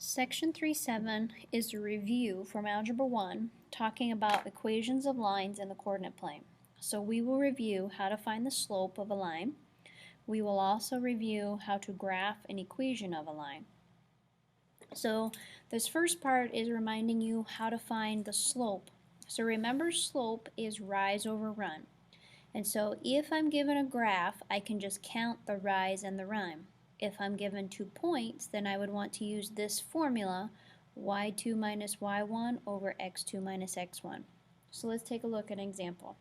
Section 3.7 is a review from Algebra 1 talking about equations of lines in the coordinate plane. So we will review how to find the slope of a line. We will also review how to graph an equation of a line. So this first part is reminding you how to find the slope. So remember, slope is rise over run. And so if I'm given a graph, I can just count the rise and the run. If I'm given 2 points, then I would want to use this formula, y2 minus y1 over x2 minus x1. So let's take a look at an example.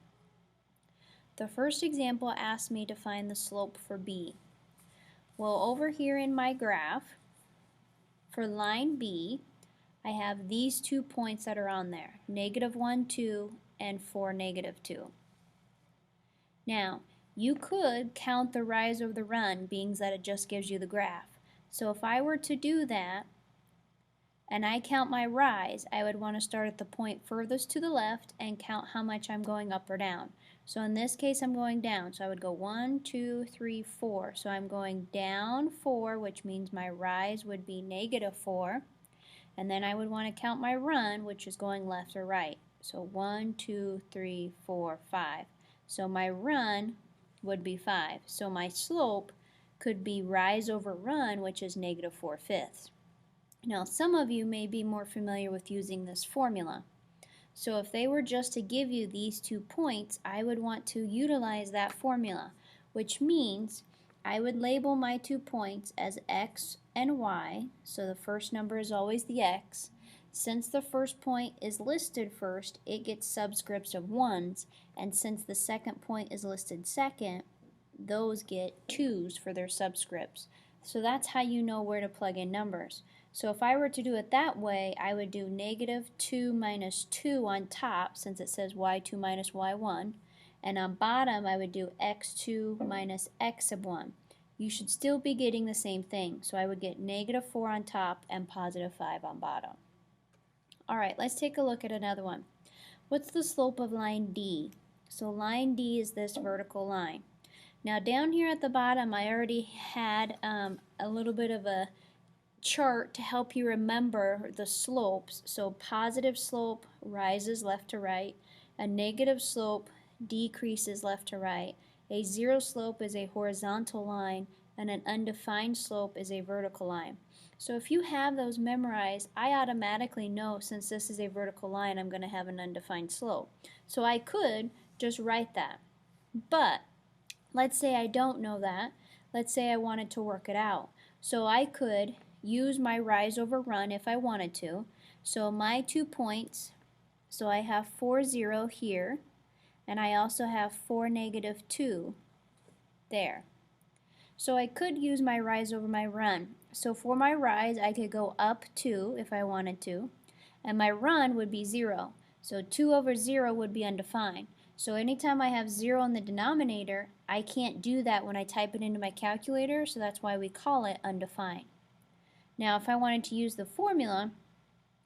The first example asks me to find the slope for B. Well, over here in my graph, for line B, I have these 2 points that are on there, -1, 2, and 4, -2. Now, you could count the rise over the run, being that it just gives you the graph. So if I were to do that, and I count my rise, I would want to start at the point furthest to the left and count how much I'm going up or down. So in this case, I'm going down. So I would go 1, 2, 3, 4. So I'm going down 4, which means my rise would be -4. And then I would want to count my run, which is going left or right. So 1, 2, 3, 4, 5. So my run would be 5. So my slope could be rise over run, which is -4/5. Now, some of you may be more familiar with using this formula. So if they were just to give you these 2 points, I would want to utilize that formula, which means I would label my 2 points as x and y. So the first number is always the x. Since the first point is listed first, it gets subscripts of 1s, and since the second point is listed second, those get 2s for their subscripts. So that's how you know where to plug in numbers. So if I were to do it that way, I would do -2 minus 2 on top, since it says y2 minus y1, and on bottom I would do x2 minus x sub 1. You should still be getting the same thing, so I would get -4 on top and +5 on bottom. Alright, let's take a look at another one. What's the slope of line D? So line D is this vertical line. Now down here at the bottom, I already had a little bit of a chart to help you remember the slopes. So positive slope rises left to right, a negative slope decreases left to right, a zero slope is a horizontal line, and an undefined slope is a vertical line. So if you have those memorized, I automatically know, since this is a vertical line, I'm going to have an undefined slope. So I could just write that. But let's say I don't know that. Let's say I wanted to work it out. So I could use my rise over run if I wanted to. So my 2 points, so I have 4, 0 here, and I also have 4, -2 there. So I could use my rise over my run. So for my rise, I could go up 2 if I wanted to, and my run would be 0. So 2 over 0 would be undefined. So anytime I have 0 in the denominator, I can't do that when I type it into my calculator, so that's why we call it undefined. Now if I wanted to use the formula,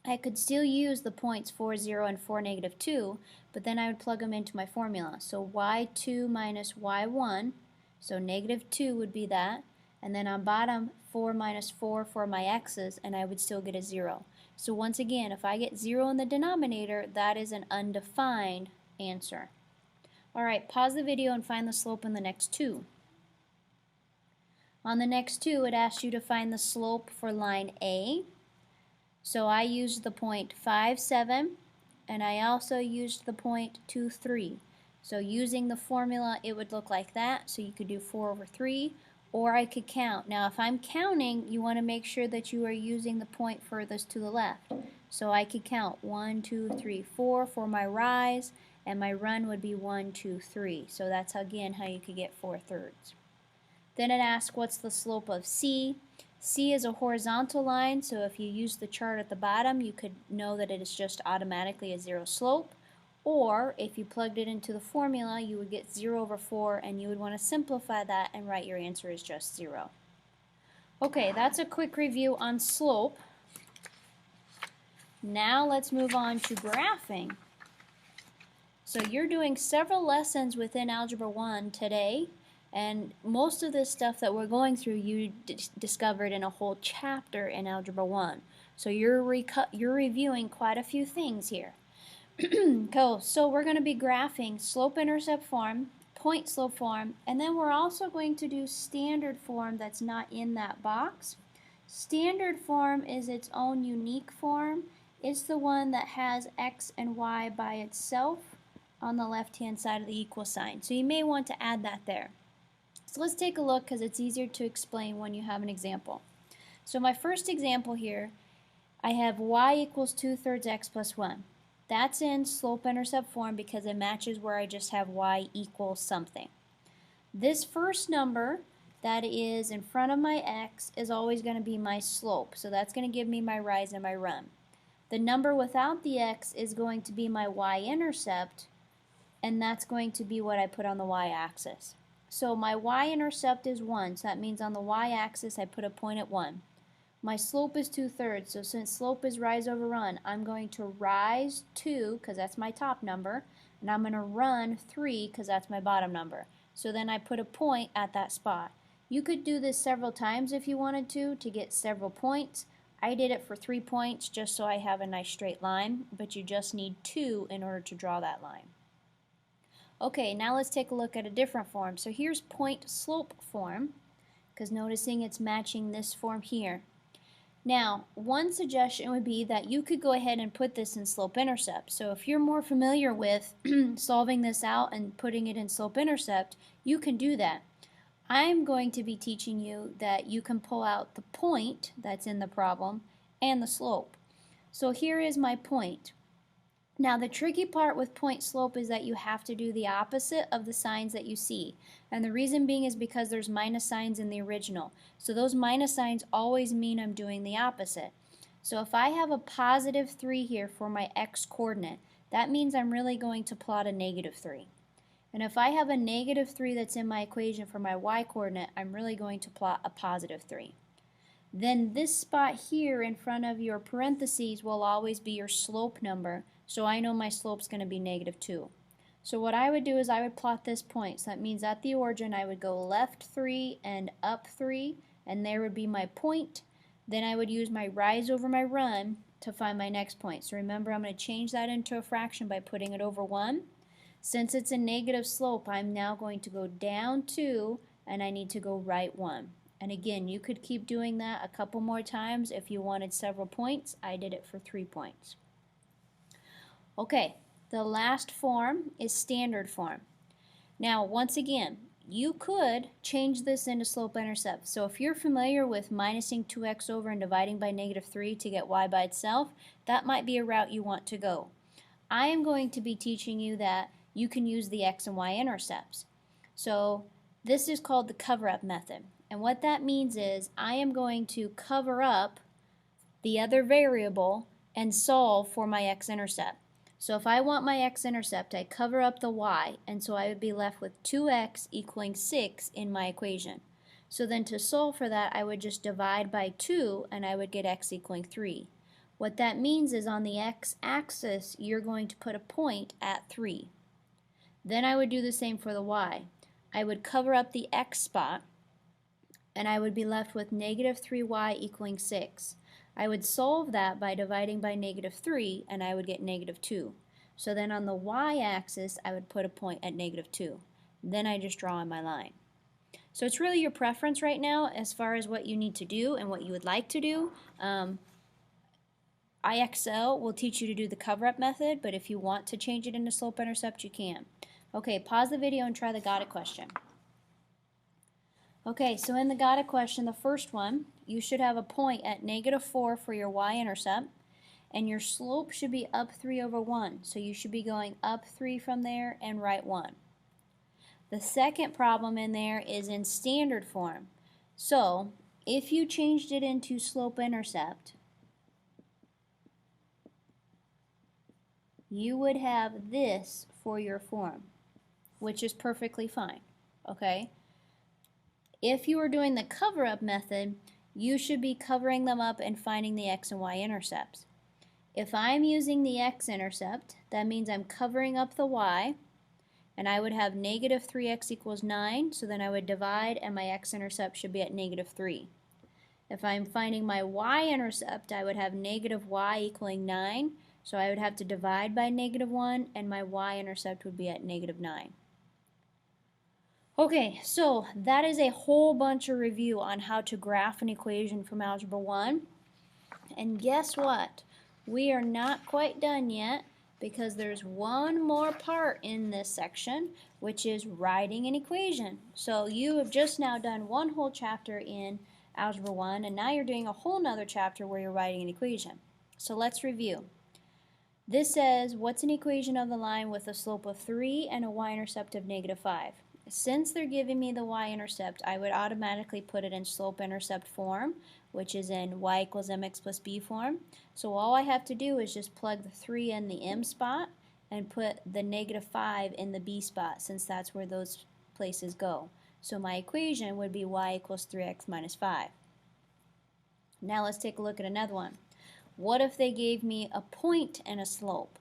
I could still use the points 4, 0 and 4, -2, but then I would plug them into my formula. So y2 minus y1, so -2 would be that, and then on bottom 4 minus 4 for my x's, and I would still get a 0. So once again, if I get 0 in the denominator, that is an undefined answer. Alright, pause the video and find the slope in the next 2. On the next 2, it asks you to find the slope for line A. So I used the point 5, 7, and I also used the point 2, 3. So using the formula, it would look like that. So you could do 4 over 3, or I could count. Now if I'm counting, you want to make sure that you are using the point furthest to the left. So I could count 1, 2, 3, 4 for my rise, and my run would be 1, 2, 3. So that's again how you could get 4/3. Then it asks what's the slope of C. C is a horizontal line, so if you use the chart at the bottom, you could know that it is just automatically a 0 slope. Or if you plugged it into the formula, you would get 0 over 4, and you would want to simplify that and write your answer as just 0. Okay, that's a quick review on slope. Now let's move on to graphing. So you're doing several lessons within Algebra 1 today, And most of this stuff that we're going through, you discovered in a whole chapter in Algebra 1. So you're reviewing quite a few things here. Cool. So we're going to be graphing slope-intercept form, point-slope form, and then we're also going to do standard form that's not in that box. Standard form is its own unique form. It's the one that has x and y by itself on the left-hand side of the equal sign. So you may want to add that there. So let's take a look because it's easier to explain when you have an example. So my first example here, I have y equals 2/3 x plus 1. That's in slope-intercept form because it matches where I just have y equals something. This first number that is in front of my x is always going to be my slope. So that's going to give me my rise and my run. The number without the x is going to be my y-intercept, and that's going to be what I put on the y-axis. So my y-intercept is 1, so that means on the y-axis I put a point at 1. My slope is 2/3, so since slope is rise over run, I'm going to rise 2, because that's my top number, and I'm going to run 3, because that's my bottom number. So then I put a point at that spot. You could do this several times if you wanted to get several points. I did it for 3 points just so I have a nice straight line, but you just need 2 in order to draw that line. Okay, now let's take a look at a different form. So here's point-slope form, because noticing it's matching this form here. Now, one suggestion would be that you could go ahead and put this in slope-intercept. So if you're more familiar with solving this out and putting it in slope-intercept, you can do that. I'm going to be teaching you that you can pull out the point that's in the problem and the slope. So here is my point. Now the tricky part with point slope is that you have to do the opposite of the signs that you see. And the reason being is because there's minus signs in the original. So those minus signs always mean I'm doing the opposite. So if I have a positive 3 here for my x coordinate, that means I'm really going to plot a negative 3. And if I have a negative 3 that's in my equation for my y coordinate, I'm really going to plot a positive 3. Then this spot here in front of your parentheses will always be your slope number, so I know my slope's going to be negative 2. So what I would do is I would plot this point. So that means at the origin I would go left 3 and up 3, and there would be my point. Then I would use my rise over my run to find my next point. So remember, I'm going to change that into a fraction by putting it over 1. Since it's a negative slope, I'm now going to go down 2, and I need to go right 1. And again, you could keep doing that a couple more times if you wanted several points. I did it for 3 points. Okay, the last form is standard form. Now, once again, you could change this into slope-intercept. So if you're familiar with minusing 2x over and dividing by negative 3 to get y by itself, that might be a route you want to go. I am going to be teaching you that you can use the x and y intercepts. So this is called the cover-up method. And what that means is I am going to cover up the other variable and solve for my x-intercept. So if I want my x-intercept, I cover up the y, and so I would be left with 2x equaling 6 in my equation. So then to solve for that, I would just divide by 2, and I would get x equaling 3. What that means is on the x-axis, you're going to put a point at 3. Then I would do the same for the y. I would cover up the x spot, and I would be left with negative 3y equaling 6. I would solve that by dividing by negative 3, and I would get negative 2. So then on the y-axis, I would put a point at negative 2. Then I just draw on my line. So it's really your preference right now as far as what you need to do and what you would like to do. IXL will teach you to do the cover-up method, but if you want to change it into slope-intercept, you can. Okay, pause the video and try the got it question. Okay, so in the got it question, the first one, you should have a point at negative 4 for your y-intercept, and your slope should be up 3 over 1. So you should be going up 3 from there and right 1. The second problem in there is in standard form. So if you changed it into slope-intercept, you would have this for your form, which is perfectly fine, okay? If you were doing the cover-up method, you should be covering them up and finding the x and y intercepts. If I'm using the x-intercept, that means I'm covering up the y, and I would have negative 3x equals 9, so then I would divide and my x-intercept should be at negative 3. If I'm finding my y-intercept, I would have negative y equaling 9, so I would have to divide by negative 1 and my y-intercept would be at negative 9. Okay, so that is a whole bunch of review on how to graph an equation from Algebra 1. And guess what? We are not quite done yet because there's one more part in this section, which is writing an equation. So you have just now done one whole chapter in Algebra 1, and now you're doing a whole nother chapter where you're writing an equation. So let's review. This says, what's an equation of the line with a slope of 3 and a y-intercept of negative 5? Since they're giving me the y-intercept, I would automatically put it in slope-intercept form, which is in y equals mx plus b form. So all I have to do is just plug the 3 in the m spot and put the negative 5 in the b spot, since that's where those places go. So my equation would be y equals 3x minus 5. Now let's take a look at another one. What if they gave me a point and a slope?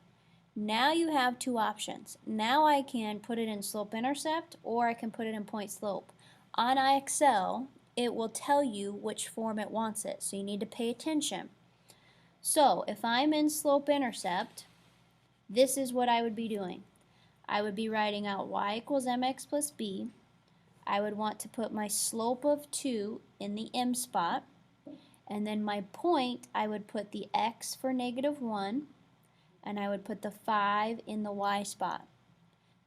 Now you have two options. Now I can put it in slope-intercept or I can put it in point-slope. On IXL, it will tell you which form it wants it, so you need to pay attention. So if I'm in slope-intercept, this is what I would be doing. I would be writing out y equals mx plus b. I would want to put my slope of 2 in the m spot, and then my point, I would put the x for negative 1, and I would put the 5 in the y spot.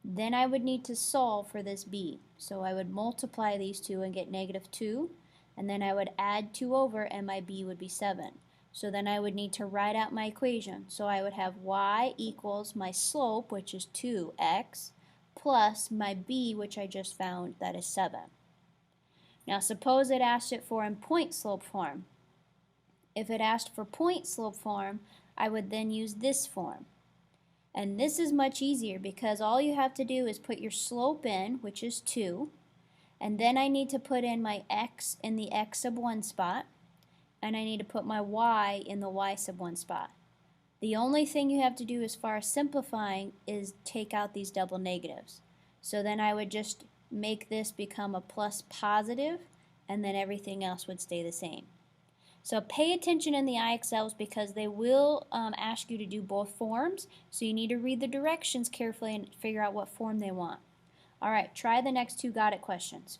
Then I would need to solve for this b. So I would multiply these two and get negative 2, and then I would add 2 over and my b would be 7. So then I would need to write out my equation. So I would have y equals my slope, which is 2x, plus my b, which I just found, that is 7. Now suppose it asked it for in point slope form. If it asked for point slope form, I would then use this form. And this is much easier because all you have to do is put your slope in, which is 2, and then I need to put in my x in the x sub 1 spot, and I need to put my y in the y sub 1 spot. The only thing you have to do as far as simplifying is take out these double negatives. So then I would just make this become a plus positive, and then everything else would stay the same. So pay attention in the IXLs because they will ask you to do both forms, so you need to read the directions carefully and figure out what form they want. Alright, try the next two got it questions.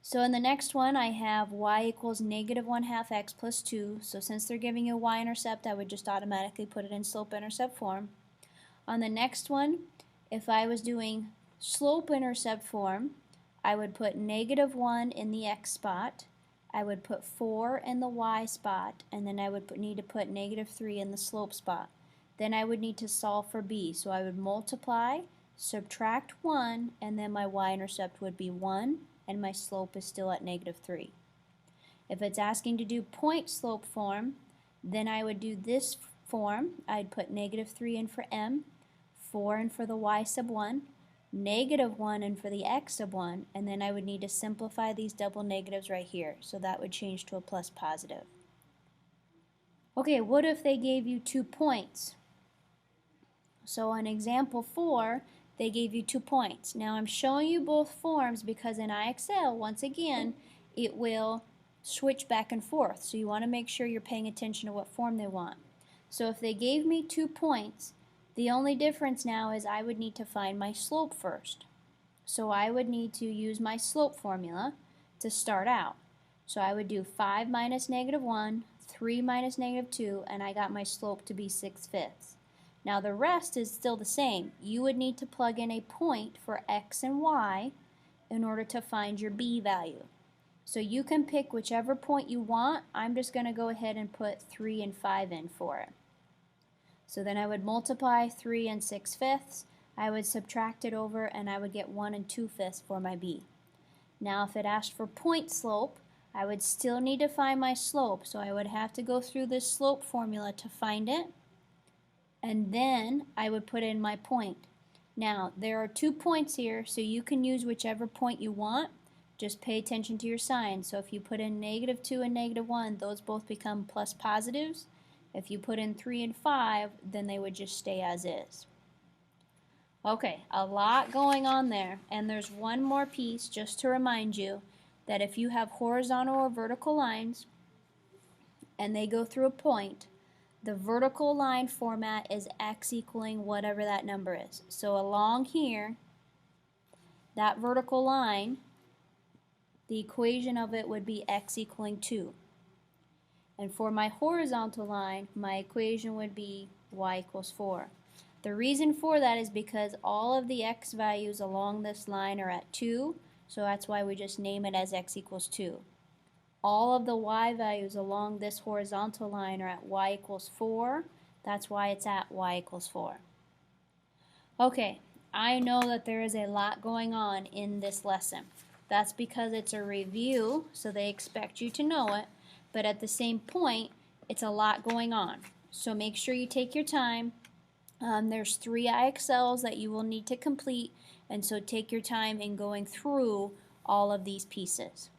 So in the next one I have y equals negative 1/2 x plus 2, so since they're giving you a y-intercept I would just automatically put it in slope-intercept form. On the next one, if I was doing slope-intercept form, I would put negative 1 in the x spot, I would put 4 in the y spot, and then I would need to put negative 3 in the slope spot. Then I would need to solve for b, so I would multiply, subtract 1, and then my y-intercept would be 1, and my slope is still at negative 3. If it's asking to do point slope form, then I would do this form. I'd put negative 3 in for m, 4 in for the y sub 1, negative 1 in for the x sub 1, and then I would need to simplify these double negatives right here, so that would change to a plus positive. Okay, what if they gave you 2 points? So on example 4, they gave you 2 points. Now I'm showing you both forms because in IXL, once again, it will switch back and forth, so you want to make sure you're paying attention to what form they want. So if they gave me 2 points, the only difference now is I would need to find my slope first. So I would need to use my slope formula to start out. So I would do 5 minus negative 1, 3 minus negative 2, and I got my slope to be 6/5. Now the rest is still the same. You would need to plug in a point for x and y in order to find your b value. So you can pick whichever point you want. I'm just going to go ahead and put 3 and 5 in for it. So then I would multiply 3 and 6/5, I would subtract it over, and I would get 1 and 2/5 for my b. Now if it asked for point slope, I would still need to find my slope, so I would have to go through this slope formula to find it, and then I would put in my point. Now there are 2 points here, so you can use whichever point you want. Just pay attention to your signs. So if you put in negative 2 and negative 1, those both become plus positives. If you put in 3 and 5, then they would just stay as is. Okay, a lot going on there, and there's one more piece just to remind you that if you have horizontal or vertical lines and they go through a point, the vertical line format is x equaling whatever that number is. So along here, that vertical line, the equation of it would be x equaling 2. And for my horizontal line, my equation would be y equals 4. The reason for that is because all of the x values along this line are at 2, so that's why we just name it as x equals 2. All of the y values along this horizontal line are at y equals 4, that's why it's at y equals 4. Okay, I know that there is a lot going on in this lesson. That's because it's a review, so they expect you to know it, but at the same point, it's a lot going on. So make sure you take your time. There's 3 IXLs that you will need to complete, and so take your time in going through all of these pieces.